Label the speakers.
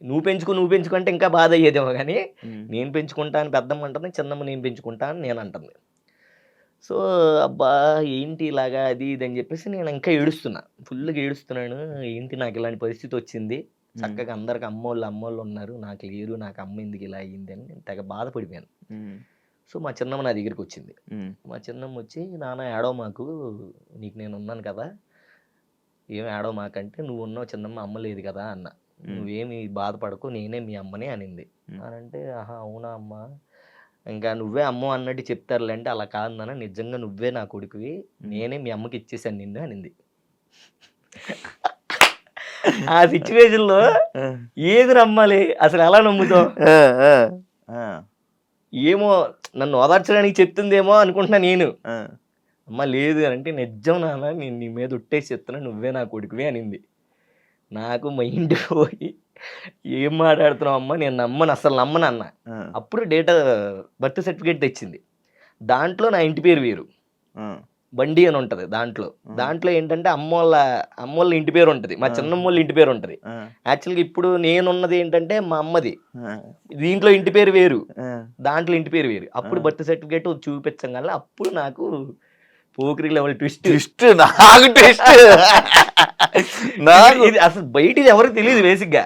Speaker 1: నువ్వు పెంచుకుంటే ఇంకా బాధ అయ్యేదేమో కానీ నేను పెంచుకుంటా అని పెద్దమ్మ అంటుంది, చిన్నమ్మ నేను పెంచుకుంటా అని నేను అంటుంది. సో, అబ్బా! ఏంటి ఇలాగా అది ఇది అని చెప్పేసి నేను ఇంకా ఏడుస్తున్నా. ఫుల్‌గా ఏడుస్తున్నాను. ఏంటి నాకు ఇలాంటి పరిస్థితి వచ్చింది. చక్కగా అందరికి అమ్మోళ్ళు ఉన్నారు. నాకు లేరు. నాకు అమ్మ ఎందుకు ఇలా అయ్యింది అని నేను తెగ బాధపడిపోయాను. సో, మా చిన్నమ్మ నా దగ్గరికొచ్చింది. మా చిన్నమ్మ వచ్చి, "నాన్న ఏడవమాకు. నీకు నేనున్నాను కదా! ఏం ఏడవమాకంటే, నువ్వున్నావు చిన్నమ్మ అమ్మ లేదు కదా" అన్నా. "నువ్వేమి బాధపడకు. నేనే మీ అమ్మని" అనింది. అనంటే, "ఆహా! అవునా అమ్మా? ఇంకా నువ్వే అమ్మో అన్నట్టు చెప్తారులే" అంటే, "అలా కాదు నాన్న. నిజంగా నువ్వే నా కొడుకువి. నేనే మీ అమ్మకి ఇచ్చేసాను నిన్ను" అనింది. ఆ సిట్యుయేషన్‌లో ఏది నమ్మాలి? అసలు ఎలా నమ్ముతావు? ఏమో నన్ను ఓదార్చడానికి చెప్తుందేమో అనుకుంటున్నా నేను. అమ్మ లేదు అనంటే, "నిజం నాన్న నేను నీ మీద ఒట్టేసి చెప్తున్నా నువ్వే నా కొడుకువి" అనింది. నాకు మైండ్ పోయి, "ఏం మాట్లాడుతున్నావు అమ్మ? నేను నమ్మను, అసలు నమ్మనన్న." అప్పుడు బర్త్ సర్టిఫికేట్ తెచ్చింది. దాంట్లో నా ఇంటి పేరు వేరు. బండి అని ఉంటది దాంట్లో. దాంట్లో ఏంటంటే అమ్మోళ్ళ ఇంటి పేరు ఉంటది. మా చిన్నమ్మోళ్ళ ఇంటి పేరు ఉంటది. యాక్చువల్‌గా ఇప్పుడు నేనున్నది ఏంటంటే మా అమ్మది. దీంట్లో ఇంటి పేరు వేరు. దాంట్లో ఇంటి పేరు వేరు. అప్పుడు బర్త్ సర్టిఫికేట్ చూపించంగానే అప్పుడు నాకు పోకిరి లెవెల్ ట్విస్ట్.
Speaker 2: నాకు ట్విస్ట్.
Speaker 1: ఇది అసలు బయటిది ఎవరికి తెలియదు బేసిక్‌గా.